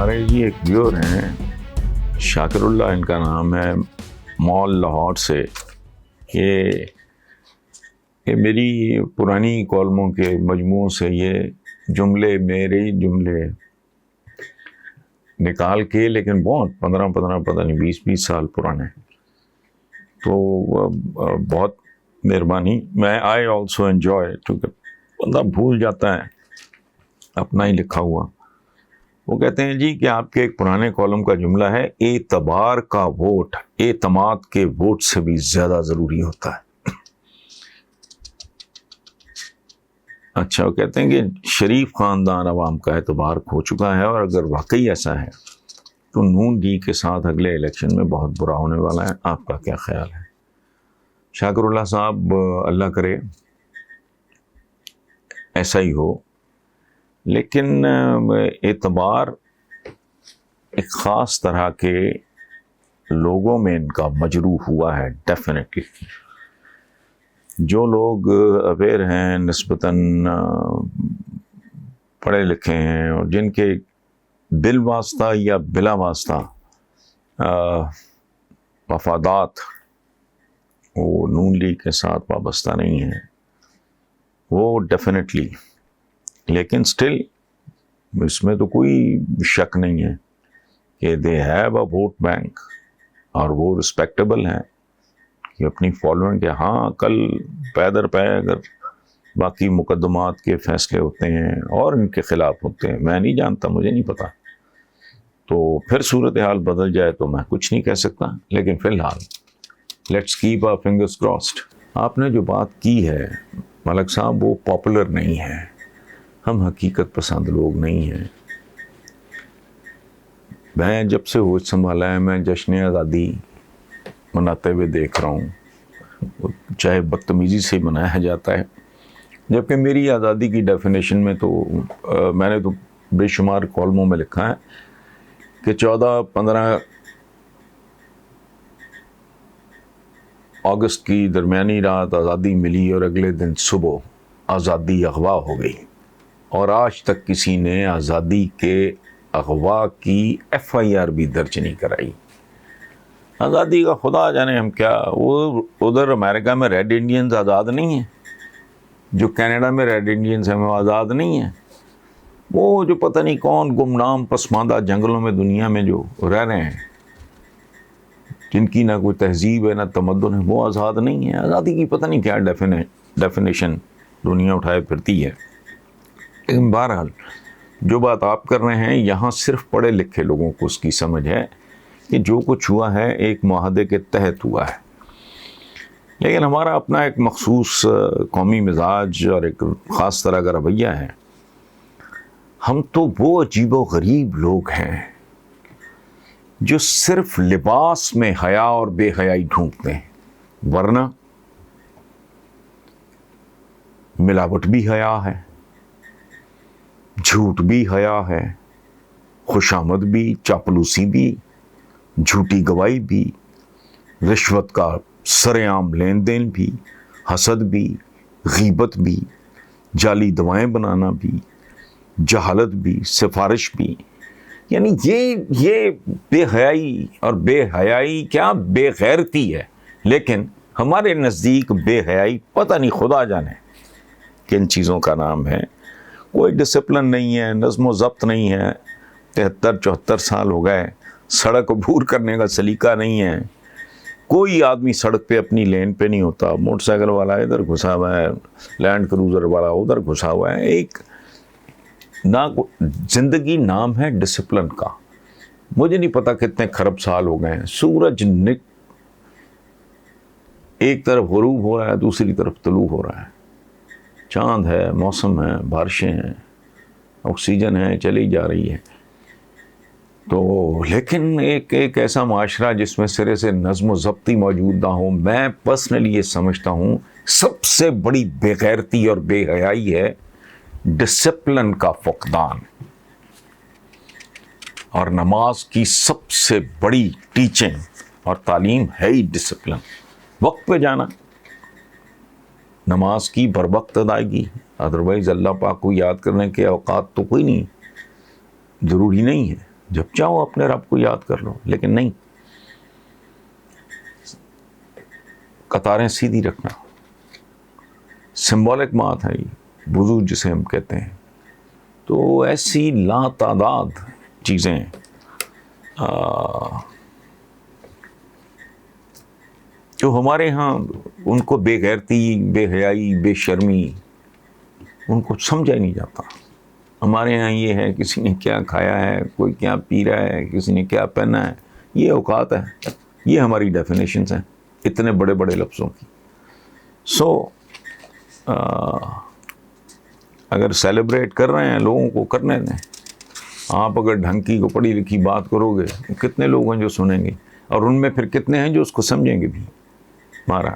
ہمارے یہ ایک ویور ہیں شاکر اللہ ان کا نام ہے، مال لاہور سے، کہ میری پرانی کالموں کے مجموعوں سے یہ جملے، میرے جملے نکال کے، لیکن بہت 15 پتہ نہیں 20 سال پرانے، تو بہت مہربانی. میں آئی آلسو انجوائے، کیونکہ بندہ بھول جاتا ہے اپنا ہی لکھا ہوا. وہ کہتے ہیں جی کہ آپ کے ایک پرانے کالم کا جملہ ہے، اعتبار کا ووٹ اعتماد کے ووٹ سے بھی زیادہ ضروری ہوتا ہے. اچھا، وہ کہتے ہیں کہ شریف خاندان عوام کا اعتبار کھو چکا ہے، اور اگر واقعی ایسا ہے تو نون ڈی کے ساتھ اگلے الیکشن میں بہت برا ہونے والا ہے. آپ کا کیا خیال ہے؟ شاکر اللہ صاحب، اللہ کرے ایسا ہی ہو، لیکن اعتبار ایک خاص طرح کے لوگوں میں ان کا مجروح ہوا ہے. ڈیفینیٹلی جو لوگ اویئر ہیں، نسبتاً پڑھے لکھے ہیں، اور جن کے بالواسطہ یا بلا واسطہ مفادات وہ نون لیگ کے ساتھ وابستہ نہیں ہیں، وہ ڈیفینیٹلی، لیکن سٹل اس میں تو کوئی شک نہیں ہے کہ they have a vote bank, اور وہ رسپیکٹیبل ہیں کہ اپنی فالوئنگ کے. ہاں، کل پیدر پہ اگر باقی مقدمات کے فیصلے ہوتے ہیں اور ان کے خلاف ہوتے ہیں، میں نہیں جانتا، مجھے نہیں پتا، تو پھر صورتحال بدل جائے تو میں کچھ نہیں کہہ سکتا. لیکن فی الحال let's keep our fingers crossed. آپ نے جو بات کی ہے ملک صاحب، وہ پاپولر نہیں ہے. ہم حقیقت پسند لوگ نہیں ہیں. میں جب سے ہوش سنبھالا ہے، میں جشن آزادی مناتے ہوئے دیکھ رہا ہوں، چاہے بدتمیزی سے منایا جاتا ہے، جبکہ میری آزادی کی ڈیفینیشن میں تو میں نے تو بے شمار کالموں میں لکھا ہے کہ 14-15 اگست کی درمیانی رات آزادی ملی، اور اگلے دن صبح آزادی اغوا ہو گئی، اور آج تک کسی نے آزادی کے اغوا کی FIR بھی درج نہیں کرائی. آزادی کا خدا جانے ہم کیا، وہ ادھر امریکہ میں ریڈ انڈینز آزاد نہیں ہیں، جو کینیڈا میں ریڈ انڈینز ہیں وہ آزاد نہیں ہیں، وہ جو پتہ نہیں کون گمنام پسماندہ جنگلوں میں دنیا میں جو رہ رہے ہیں، جن کی نہ کوئی تہذیب ہے نہ تمدن ہے، وہ آزاد نہیں ہیں. آزادی کی پتہ نہیں کیا ڈیفینیشن دنیا اٹھائے پھرتی ہے. لیکن بہرحال جو بات آپ کر رہے ہیں، یہاں صرف پڑھے لکھے لوگوں کو اس کی سمجھ ہے کہ جو کچھ ہوا ہے ایک معاہدے کے تحت ہوا ہے. لیکن ہمارا اپنا ایک مخصوص قومی مزاج اور ایک خاص طرح کا رویہ ہے. ہم تو وہ عجیب و غریب لوگ ہیں جو صرف لباس میں حیا اور بے حیائی ڈھونڈتے ہیں، ورنہ ملاوٹ بھی حیا ہے، جھوٹ بھی حیا ہے، خوشامد بھی، چاپلوسی بھی، جھوٹی گواہی بھی، رشوت کا سر عام لین دین بھی، حسد بھی، غیبت بھی، جعلی دوائیں بنانا بھی، جہالت بھی، سفارش بھی. یعنی یہ بے حیائی، اور بے حیائی کیا، بے غیرتی ہے. لیکن ہمارے نزدیک بے حیائی پتہ نہیں خدا جانے کن چیزوں کا نام ہے. کوئی ڈسپلن نہیں ہے، نظم و ضبط نہیں ہے، 73-74 سال ہو گئے، سڑک عبور کرنے کا سلیقہ نہیں ہے. کوئی آدمی سڑک پہ اپنی لین پہ نہیں ہوتا، موٹر سائیکل والا ادھر گھسا ہوا ہے، لینڈ کروزر والا ادھر گھسا ہوا ہے. ایک نہ زندگی نام ہے ڈسپلن کا. مجھے نہیں پتا کتنے خرب سال ہو گئے ہیں، سورج ایک طرف غروب ہو رہا ہے، دوسری طرف طلوع ہو رہا ہے، چاند ہے، موسم ہے، بارشیں ہیں، آکسیجن ہے، چلی جا رہی ہے. تو لیکن ایک ایسا معاشرہ جس میں سرے سے نظم و ضبطی موجود نہ ہو، میں پرسنلی یہ سمجھتا ہوں سب سے بڑی بے غیرتی اور بے حیائی ہے ڈسپلن کا فقدان. اور نماز کی سب سے بڑی ٹیچنگ اور تعلیم ہے ہی ڈسپلن. وقت پہ جانا، نماز کی بر وقت ادائیگی، ادروائز اللہ پاک کو یاد کرنے کے اوقات تو کوئی نہیں، ضروری نہیں ہے. جب چاہو اپنے رب کو یاد کر لو، لیکن نہیں، قطاریں سیدھی رکھنا سمبولک بات ہے، یہ وضو جسے ہم کہتے ہیں. تو ایسی لا تعداد چیزیں جو ہمارے ہاں ان کو بے غیرتی، بے حیائی، بے شرمی، ان کو سمجھا ہی نہیں جاتا. ہمارے ہاں یہ ہے کسی نے کیا کھایا ہے، کوئی کیا پی رہا ہے، کسی نے کیا پہنا ہے، یہ اوقات ہے. یہ ہماری ڈیفینیشنز ہیں اتنے بڑے بڑے لفظوں کی. سو اگر سیلیبریٹ کر رہے ہیں لوگوں کو کرنے دیں. آپ اگر ڈھنگ کی کو پڑھی لکھی بات کرو گے، کتنے لوگ ہیں جو سنیں گے، اور ان میں پھر کتنے ہیں جو اس کو سمجھیں گے بھی. ہمارا